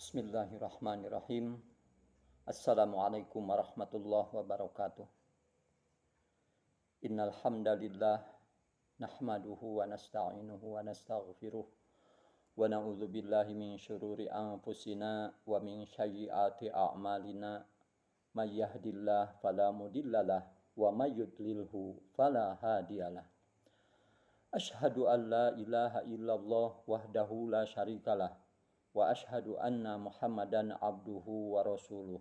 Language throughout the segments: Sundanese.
Bismillahirrahmanirrahim. Assalamualaikum warahmatullahi wabarakatuh. Innal hamdalillah nahmaduhu wa nasta'inuhu wa nastaghfiruh wa na'udzu billahi min syururi anfusina wa min sayyiati a'malina may yahdihillahu fala mudhillalah wa may yudlilhu fala hadiyalah. Asyhadu an la ilaha illallah wahdahu la syarikalah wa asyhadu anna Muhammadan abduhu wa rasuluh.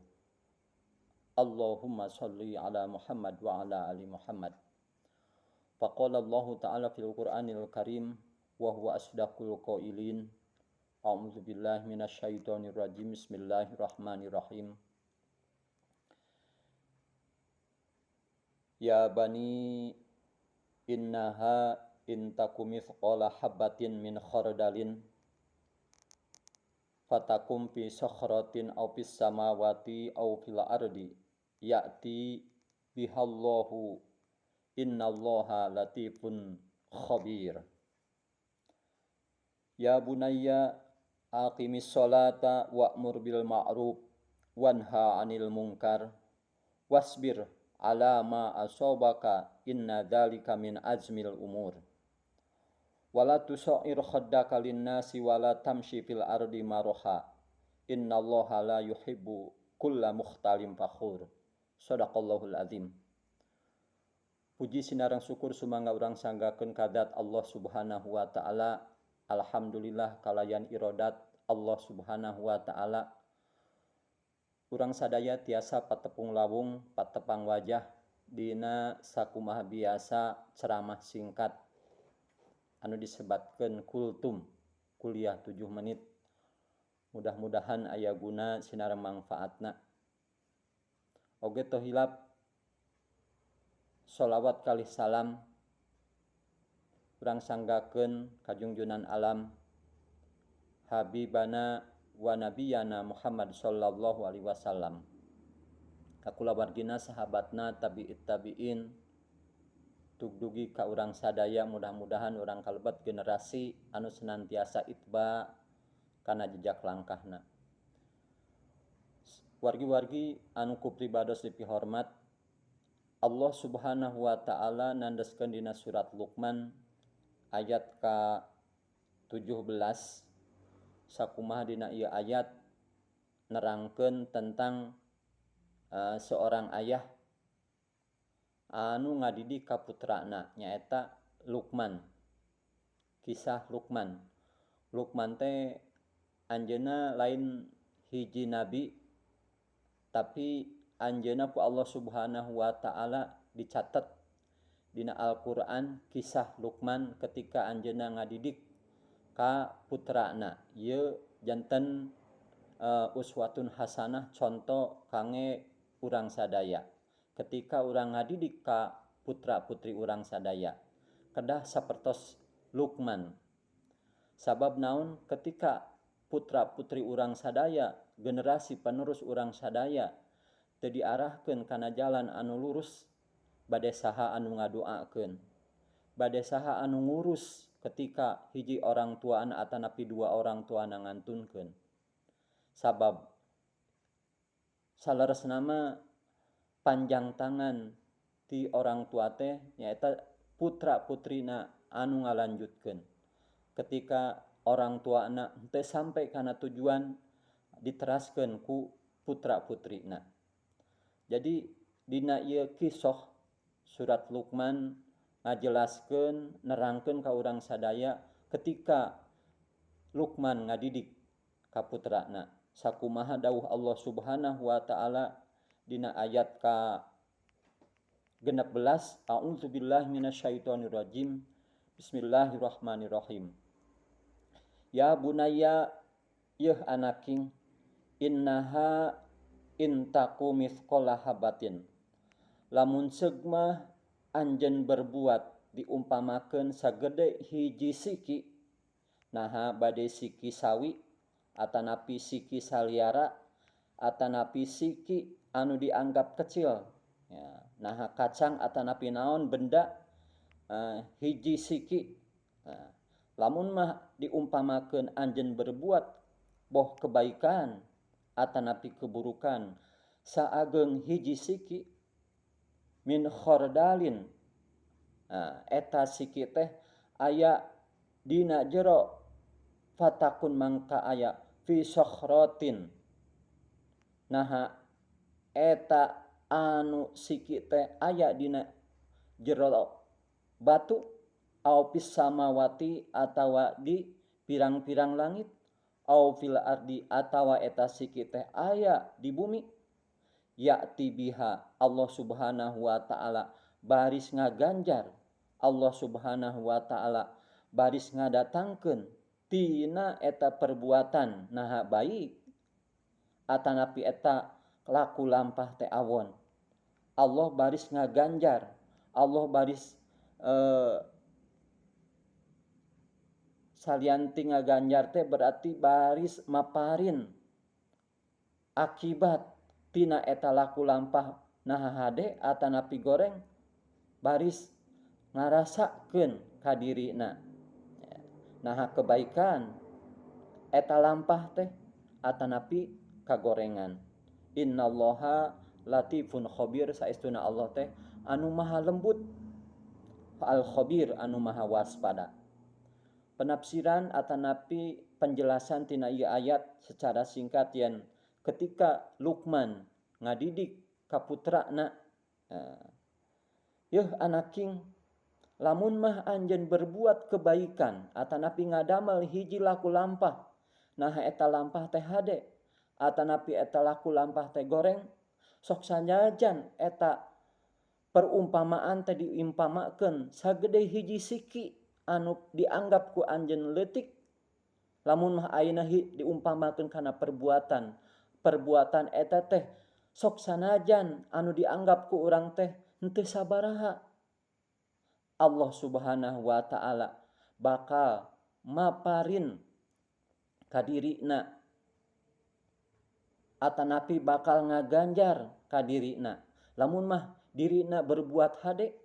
Allahumma shalli ala Muhammad wa ala ali Muhammad. Faqala Allah ta'ala fil Qur'anil Karim wa huwa asdaqul qailin. A'udzu billahi minasyaitonir rajim. Bismillahirrahmanirrahim. Ya bani innaha intakum mithqala habatin min khardalin fatakum fi sakhratin aw fis samawati aw fil ardi ya'ti bihallahu innallaha latifun khabir. Ya bunayya aqimis sholata wa'mur bil ma'ruf wanha 'anil munkar wasbir 'ala ma asabaka inna dzalika min azmil umur. Wala tusair khaddaka linnasi wala tamshi fil ardi maraha innallaha la yuhibbu kulla mukhtalin fakhur. Shadaqallahul azim. Puji sinarang syukur sumangga urang sanggakeun kadat Allah Subhanahu wa taala. Alhamdulillah kalayan irodat Allah Subhanahu wa taala. Urang sadaya tiasa patepung lawung patepang wajah dina sakumaha biasa ceramah singkat anu disebatkeun kultum kuliah 7 menit. Mudah-mudahan aya guna sinareng mangfaatna. Oge teu hilap sholawat kalih salam urang sanggakeun ka junjunan alam habibana wa nabiyana Muhammad sallallahu alaihi wasallam, ka kulawargina sahabatna tabi'it tabi'in tugdugi ka urang sadaya. Mudah-mudahan urang kalebet generasi anu senantiasa itba kana jejak langkahna. Wargi-wargi anu ku pribados dipihormat, Allah Subhanahu wa taala nandeskeun dina surat Luqman ayat ka 17 sakumaha dina ieu ayat nerangkeun tentang seorang ayah anu ngadidik ka putrana nyaeta Luqman. Kisah Luqman. Luqman teh anjeunna lain hiji nabi, tapi anjeunna ku Allah Subhanahu wa taala dicatet dina Al-Qur'an kisah Luqman ketika anjeunna ngadidik ka putrana. Ieu janten uswatun hasanah, contoh kangge urang sadaya ketika urang ngadidik ka putra-putri urang sadaya. Kedah sapertos Luqman. Sabab naon? Ketika putra-putri urang sadaya, generasi penerus urang sadaya teu diarahkeun kana jalan anu lurus, bade saha anu ngadoakeun? Bade saha anu ngurus ketika hiji orang tuana atanapi dua orang tuana ngantunkeun? Sabab saleresna mah panjang tangan ti orang tua teh nyaeta putra-putrina anu ngalanjutkeun. Ketika orang tuana teu sampai kana tujuan diteraskeun ku putra-putrina. Jadi dina ieu kisah surat Luqman ngajelaskeun nerangkeun ka urang sadaya ketika Luqman ngadidik ka putrana. Sakumaha dawuh Allah Subhanahu wa taala dina ayat ka 16, a'udzu billahi minasyaitonir rajim. Bismillahirrahmanirrahim. Ya bunayya yeuh anaking innaha intaku mithqala habatin. Lamun ceug mah anjeun berbuat diumpamakeun sagede hiji siki, naha bade siki sawi atanapi siki saliara atanapi siki anu dianggap kecil ya, naha kacang atanapi naon benda hiji siki. Lamun mah diumpamakeun anjeun berbuat boh kebaikan atanapi keburukan saageng hiji siki min khordalin. Eta siki teh aya dina jero fatakun mangka aya fi sokhrotin. Naha eta anu siki teh aya dina jero batu au pis samawati atawa di pirang-pirang langit au fil ardi atawa eta siki teh aya di bumi ya'ti biha Allah Subhanahu wa taala baris ngaganjar Allah Subhanahu wa taala baris ngadatangkeun tina eta perbuatan naha baik atanapi eta laku lampah teh awon. Allah baris ngaganjar, Allah baris salianti ngaganjar teh berarti baris maparin akibat tina eta laku lampah naha hade atanapi goreng baris ngarasakeun ka dirina. Naha kebaikan eta lampah teh atanapi kagorengan. Innallaha latifun khabir saestuna Allah teh anu maha lembut al khabir anu maha waspada. Penafsiran atanapi penjelasan tina ieu ayat secara singkat yen ketika Luqman ngadidik ka putrana, yeuh anaking lamun mah anjeun berbuat kebaikan atanapi ngadamel hiji laku lampah nah eta lampah teh hade atanapi eta laku lampah teh goreng sok sanajan eta perumpamaan teh diumpamakeun sagede hiji siki anu dianggap ku anjeun leutik lamun mah ayeuna diumpamakeun kana perbuatan eta teh sok sanajan anu dianggap ku urang teh henteu sabaraha Allah Subhanahu wa taala bakal maparin ka dirina atanapi bakal ngaganjar ka dirina. Lamun mah dirina berbuat hade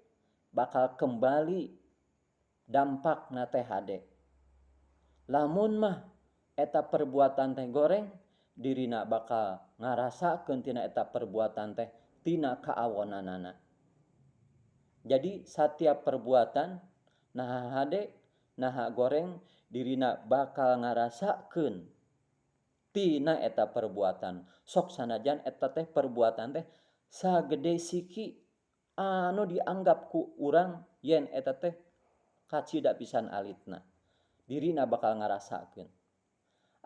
bakal kembali dampakna teh hade. Lamun mah eta perbuatan teh goreng dirina bakal ngarasakeun tina eta perbuatan teh tina kaawonanana. Jadi setiap perbuatan naha hade naha goreng dirina bakal ngarasakeun tina eta perbuatan sok sanajan eta teh perbuatan teh sagede siki anu dianggap ku urang yen eta teh kacida pisan alitna dirina bakal ngarasakeun.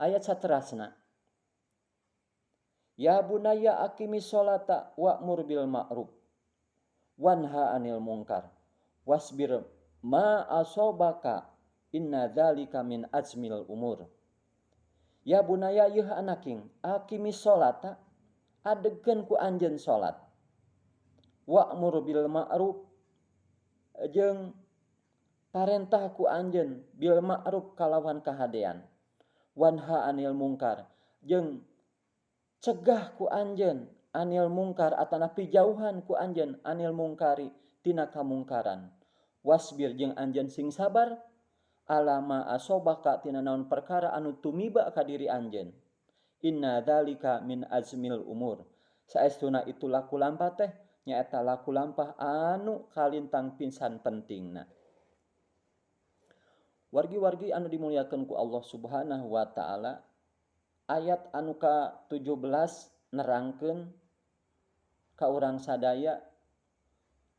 Ayat saterasna ya bunayya aqimis sholata wa'mur bil ma'ruf wanha 'anil munkar wasbir ma asobaka inna dzalika min azmil umur. Ya bunaya yeuh anaking aqimis sholata adegeun ku anjeun salat wa'mur bil ma'ruf jeung parentah ku anjeun bil ma'ruf kalawan kahadean wanha 'anil munkar jeung cegah ku anjeun anil mungkar atanapi jauhan ku anjeun anil mungkari tina kamungkaran wasbir jeung anjeun sing sabar alama asobaka tina naon perkara anu tumiba ka diri anjeun inna dzalika min azmil umur saestuna itu laku lampah teh nyaeta laku lampah anu kalintang pisan pentingna. Wargi-wargi anu dimuliakeun ku Allah Subhanahu wa taala ayat anu ka-17 nerangkeun ka urang sadaya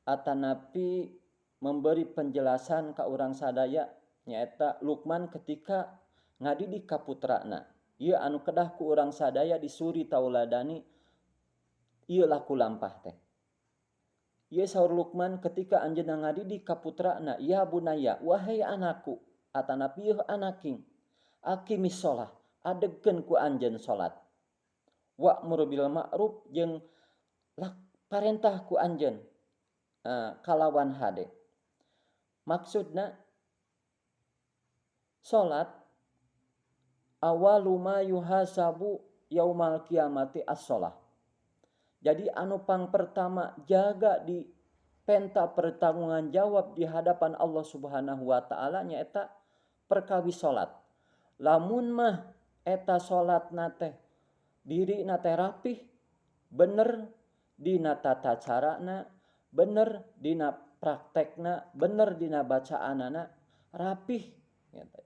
atanapi memberi penjelasan ka urang sadaya nyaeta Luqman ketika ngadidik ka putrana ieu anu kedah ku urang sadaya disuri tauladani ieu laku lampah teh. Ieu saur Luqman ketika anjeunna ngadidik ka putrana ya bunaya wahai anakku atanapi ieu anaking aqimis sholah adegeun ku anjeun salat wa'mur bil ma'ruf jeung parentah ku anjeun kalawan hade. Maksudna salat awalu ma yuhasabu yaumal kiamati as-shalah. Jadi anu pang pertama jaga di penta pertangungan jawab di hadapan Allah Subhanahu wa taala nyaeta perkawis salat. Lamun mah eta salatna teh dirina teh rapih, bener dina tata carana, bener dina praktekna, bener dina bacaanana rapih.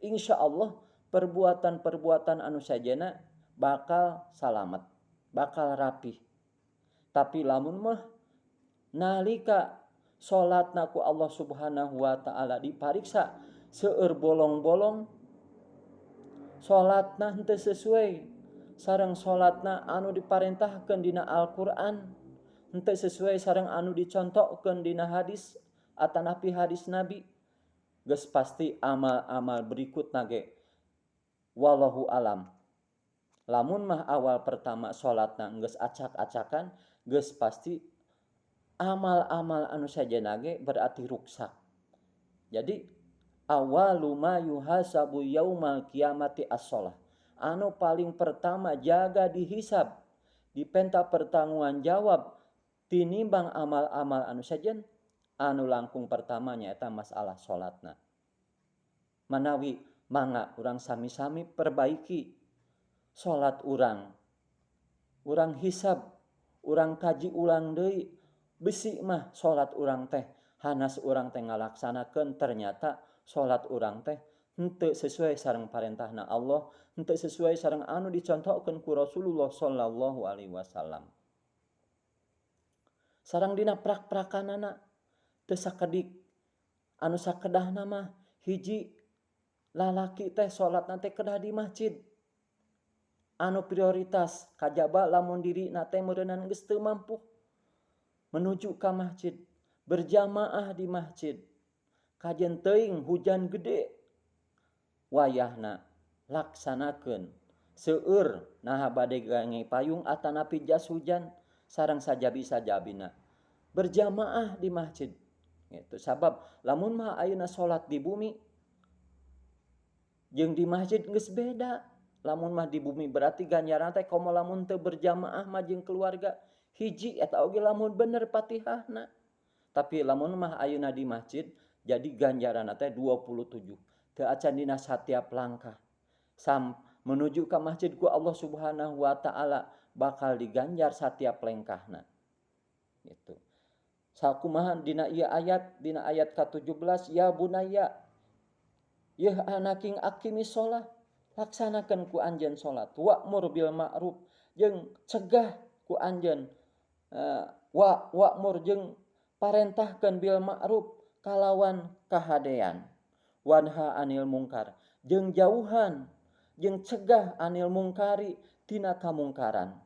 Insya Allah perbuatan-perbuatan anu sajana bakal salamet, bakal rapih. Tapi lamun mah nalika salatna ku Allah Subhanahu wa taala dipariksa seueur bolong-bolong, salatna henteu sesuai sareng salatna anu diparentahkeun dina Al-Qur'an, henteu sesuai sareng anu dicontohkeun dina hadis atanapi hadis Nabi, geus pasti amal-amal berikutna ge wallahu alam. Lamun mah awal pertama salatna geus acak-acakan, geus pasti amal-amal anu sajana ge berarti ruksak. Jadi awalu ma yuhasabu yaumal kiamati as-shalah. Anu paling pertama jaga dihisab, dipenta pertanggungan jawab tinimbang amal-amal anu sajen, anu langkung pertamanya eta masalah salatna. Manawi mangga urang sami-sami perbaiki salat urang. Urang hisab, urang kaji ulang deui, besi mah salat urang teh hanas urang teh ngalaksanakeun ternyata salat urang teh henteu sesuai sareng parentahna Allah, henteu sesuai sareng anu dicontohkeun ku Rasulullah sallallahu alaihi wasallam. Sareng dina prak-prakanana teu sakedik anu sakedahna mah hiji lalaki teh salatna teh kedah di masjid. Anu prioritas kajaba lamun dirina teh meureunana geus teu mampu menuju ka masjid, berjamaah di masjid. Kajen teuing hujan gede, wayahna laksanakeun seueur naha bade gange payung atanapi jas hujan sareng sajabi-sajabina. Berjamaah di masjid. Gitu. Sabab lamun mah ayeuna salat di bumi jeung di masjid geus beda. Lamun mah di bumi berarti ganjaran teh komo lamun teu berjamaah mah jeung keluarga hiji eta oge lamun bener Fatihahna. Tapi lamun mah ayeuna di masjid jadi ganjaranna teh 27. Teu acan dina satiap langkah. Menuju ka masjid ku Allah Subhanahu wa taala bakal diganjar satiap lengkahna. Gitu. Sakumaha dina ieu ayat, dina ayat ka-17, ya bunayya yeuh anaking aqimis shalah, laksanakeun ku anjeun salat, wa'mur bil ma'ruf jeung cegah ku anjeun wa'mur jeung parentahkeun bil ma'ruf kalawan kahadean, wanha anil mungkar jeung jauhan jeung cegah anil mungkari tina kamungkaran.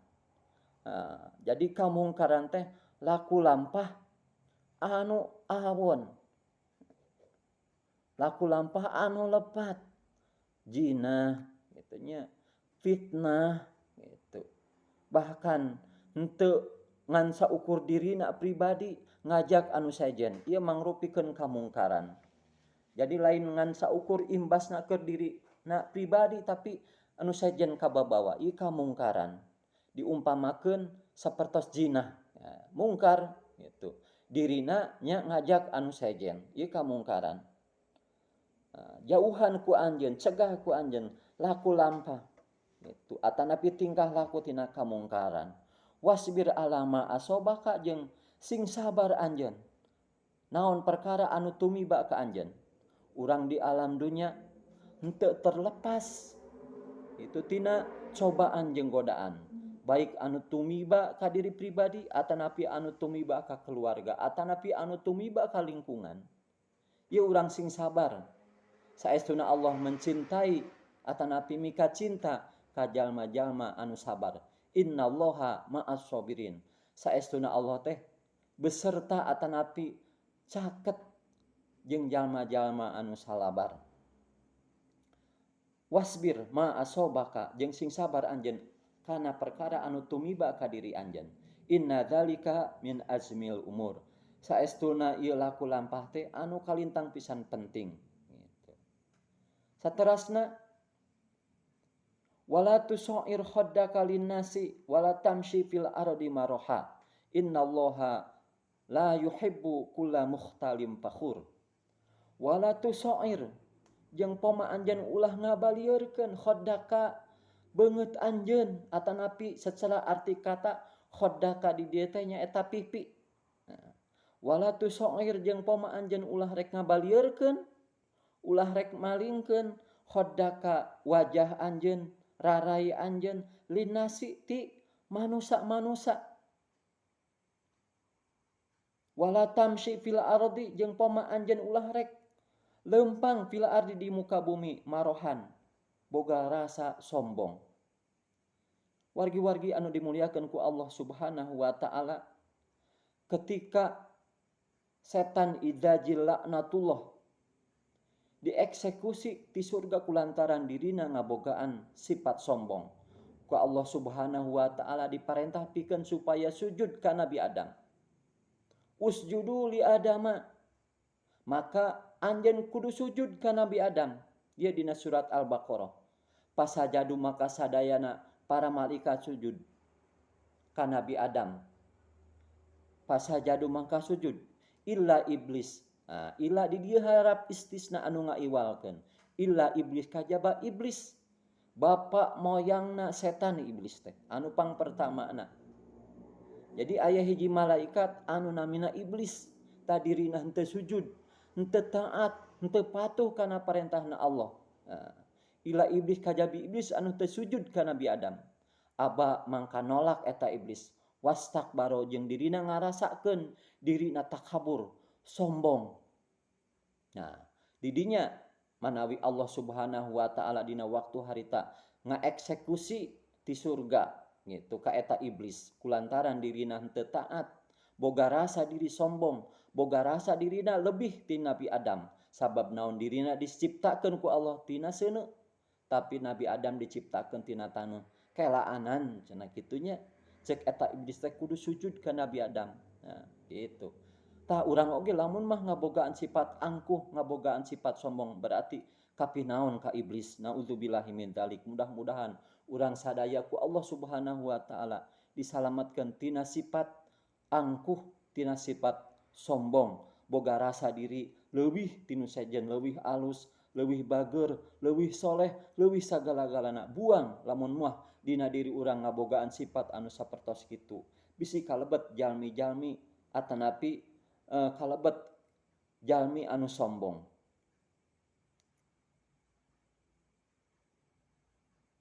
Jadi kamungkaran teh laku lampah anu awon, laku lampah anu lepat, zina gitu nya, fitnah gitu. Bahkan henteu ngan saukur dirina pribadi ngajak anu sajen, ieu mangrupikeun kamungkaran. Jadi lain ngan saukur imbasna keur dirina pribadi tapi anu sajen kababawa, ieu kamungkaran. Diumpamakeun sapertos zina, ya, mungkar gitu. Dirina nya ngajak anu sajen, ieu kamungkaran. Jauhan ku anjeun, cegah ku anjeun laku lampah gitu. Atanapi tingkah laku tina kamungkaran. Wasbir alama asobaka jeung sing sabar anjeun naon perkara anu tumiba ka anjeun. Urang di alam dunya henteu terlepas itu tina cobaan jeung godaan, baik anu tumiba ka diri pribadi atanapi anu tumiba ka keluarga atanapi anu tumiba ka lingkungan. Ieu urang sing sabar. Saestuna Allah mencintai atanapi mika cinta ka jalma-jalma anu sabar. Innallaha ma'as sabirin. Saestuna Allah teh beserta atanapi caket jeung jalma-jalma anu salabar. Wasbir ma asobaka jeung sing sabar anjeun kana perkara anu tumiba ka diri anjeun. Inna dzalika min azmil umur. Saestuna ieu laku lampah teh anu kalintang pisan penting. Gitu. Saterasna wala tusair khaddaka linnasi wala tamshi fil ardi maraha. Innallaha la yuhibbu kulla mukhtalim fakhur. Wala tusair jeung poma anjeun ulah ngabalieurekeun khaddaka beungeut anjeun atanapi secara arti kata khodaka di dieu teh nyaeta pipi. Wala tusoir jeung poma anjeun ulah rek ngabalieureun, ulah rek malingkeun khodaka wajah anjeun, rarai anjeun linasi ti manusa-manusa. Wala tamsi fil ardi jeung poma anjeun ulah rek leumpang fil ardi di muka bumi marohan boga rasa sombong. Wargi-wargi anu dimuliakeun ku Allah Subhanahu wa taala, ketika setan idajil laknatullah dieksekusi di surga kulantaran dirina ngabogaan sifat sombong, ku Allah Subhanahu wa taala diparentah pikeun supaya sujud ka Nabi Adam. Usjudu li Adama, maka anjeun kudu sujud ka Nabi Adam. Dia dina surat Al-Baqarah. Pasajadu maka sadayana para malaikat sujud ka Nabi Adam. Pasajadu maka sujud illa iblis. Illa di dieu harap istisna anu ngaiwalkeun. Illa iblis kajaba iblis. Bapa moyangna setan iblis teh. Anu pang pertamana. Jadi aya hiji malaikat anu namina iblis. Tadirina henteu sujud, henteu taat, henteu patuh kana parentahna Allah. Illa iblis kajabi iblis anu teu sujud ka Nabi Adam. Aba mangka nolak eta iblis. Wastakbaro jeung dirina ngarasakeun dirina takabur, sombong. Nah, didinya manawi Allah Subhanahu wa taala dina waktu harita ngaeksekusi di surga gitu ka eta iblis kulantaran dirina henteu taat, boga rasa diri sombong, boga rasa dirina lebih ti Nabi Adam. Sabab naon dirina diciptakeun ku Allah tina seuneu, tapi Nabi Adam diciptakeun tina taneuh kelaanan cenah kitunya. Cek eta iblis teh kudu sujud ka Nabi Adam. Nah, gitu. Tah urang oge lamun mah ngabogaan sifat angkuh, ngabogaan sifat sombong, berarti kapinaon ka iblis. Nauzubillahi min dzalik. Mudah-mudahan urang sadaya ku Allah Subhanahu wa taala disalamatkeun tina sifat angkuh, tina sifat sombong, boga rasa diri leuwih tinu sejen, leuwih alus, leuwih bager, leuwih soleh, leuwih sagala-galana. Buang lamun moal dina diri urang ngabogaan sifat anu sapertos kitu. Bisi kalebet jalmi-jalmi atanapi kalebet jalmi anu sombong.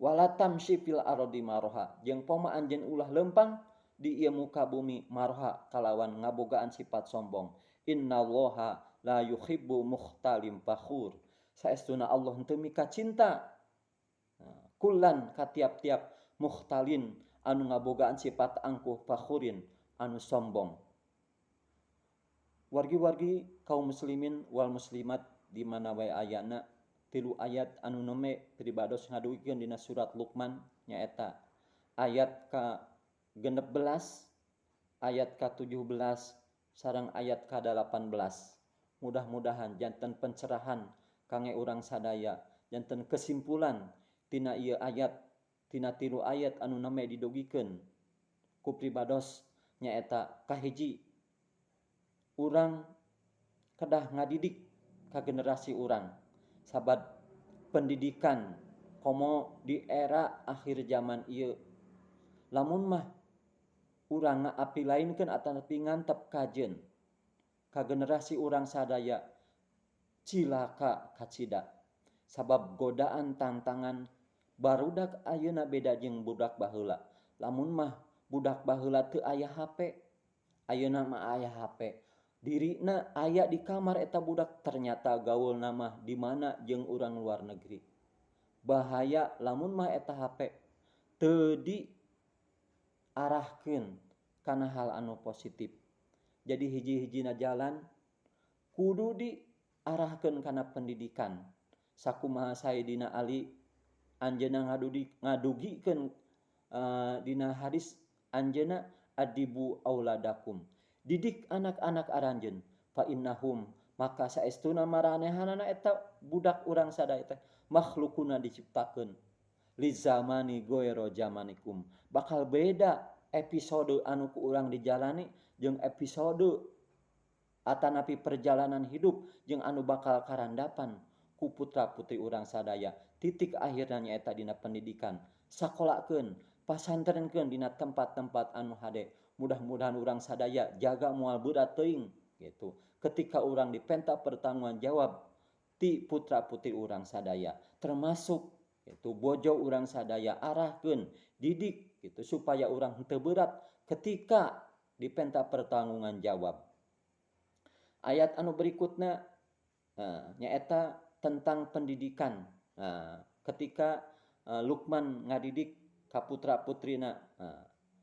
Wala tamsi fil ardi maroha jeung poma anjeun ulah leumpang di ieu muka bumi maroha kalawan ngabogaan sifat sombong. Innallaha la yuhibbu mukhtalim fakhur. Saestuna Allah henteu mika cinta kullan ka tiap-tiap mukhtalin anu ngabogaan sifat angkuh fakhurin anu sombong. Wargi-wargi kaum muslimin wal muslimat di mana wae ayana 3 ayat anu nome pribados ngaduikeun dina surat Luqman nyaeta ayat ka 16, ayat ka 17 sareng ayat ka 18. Mudah-mudahan janten pencerahan kangge urang sadaya, janten kesimpulan tina ieu ayat, tina 3 ayat anu name didogikeun ku pribados nyaeta kahiji urang kedah ngadidik ka generasi urang. Sabab pendidikan komo di era akhir zaman ieu lamun mah urang ngaapilainkeun atanapi ngantep kajeun ka generasi urang sadaya cilaka kacida. Sabab godaan tantangan barudak ayeuna beda jeung budak baheula. Lamun mah budak baheula teu aya HP, ayeuna mah aya HP. Dirina aya di kamar eta budak, ternyata gaulna mah di mana jeung urang luar negeri. Bahaya lamun mah eta HP teu diarahkeun kana hal anu positif. Jadi hiji-hijina jalan kudu diarahkeun kana pendidikan. Sakumaha Sayyidina Ali anjeunna ngadugikeun dina hadis anjeunna adibu auladakum. Didik anak-anak aranjeun fa innahum maka saestuna maranehanana eta budak urang sadaya teh makhlukuna diciptakeun li zamani goero zamanikum. Bakal beda episode anu ku urang dijalani jeung episode atanapi perjalanan hidup jeung anu bakal karandapan ku putra-putri urang sadaya. Titik akhirna nyaeta dina pendidikan. sakolakeun, pasantrenkeun dina tempat-tempat anu hade. Mudah-mudahan urang sadaya jaga moal berat teuing gitu. Ketika urang dipenta pertanggungan jawab ti putra-putri urang sadaya, termasuk itu bojo urang sadaya arahkeun, didik gitu supaya urang henteu berat ketika dipenta pertanggungan jawab. Ayat anu berikutna nyaeta tentang pendidikan. Ketika Luqman ngadidik ka putra-putrina,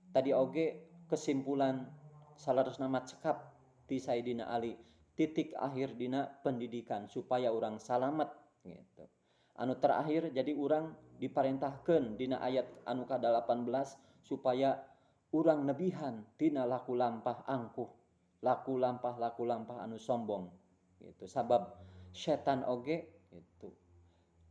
tadi oge kesimpulan salerosna cekap ti Sayyidina Ali, titik akhir dina pendidikan supaya urang salamet gitu. Anu terakhir jadi urang diparentahkeun dina ayat anu ka-18 supaya urang nebihan tina laku lampah angkuh, laku lampah anu sombong gitu. Sabab setan oge gitu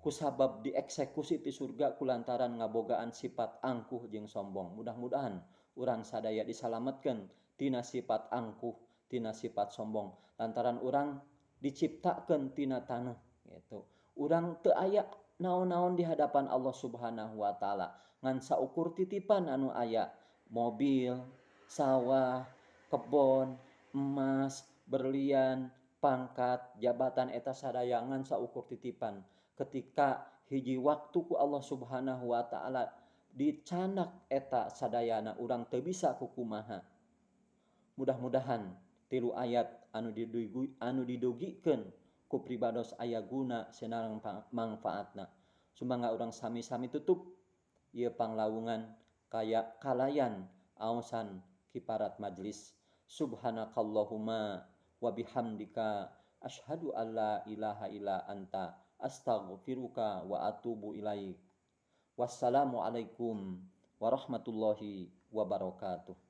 kusabab dieksekusi ti surga kulantaran ngabogaan sifat angkuh jeung sombong. Mudah-mudahan urang sadaya disalametkeun tina sifat angkuh, tina sifat sombong lantaran urang diciptakeun tina taneuh gitu. Urang teu aya naon-naon di hadapan Allah Subhanahu wa taala ngan saukur titipan anu aya, mobil, sawah, kebon, emas, berlian, pangkat, jabatan eta sadaya ngan saukur titipan. Ketika hiji waktu ku Allah Subhanahu wa taala dicanak eta sadayana urang teu bisa kukumaha. Mudah-mudahan tilu ayat anu didugikeun ku pribados aya guna senareng mangfaatna. Sumangga urang sami-sami tutup ieu panglawungan kaya kalayan aosan kiparat majlis. Subhanakallahumma wa bihamdika asyhadu alla ilaha illa anta astaghfiruka wa atubu ilaik. Wassalamualaikum warahmatullahi wabarakatuh.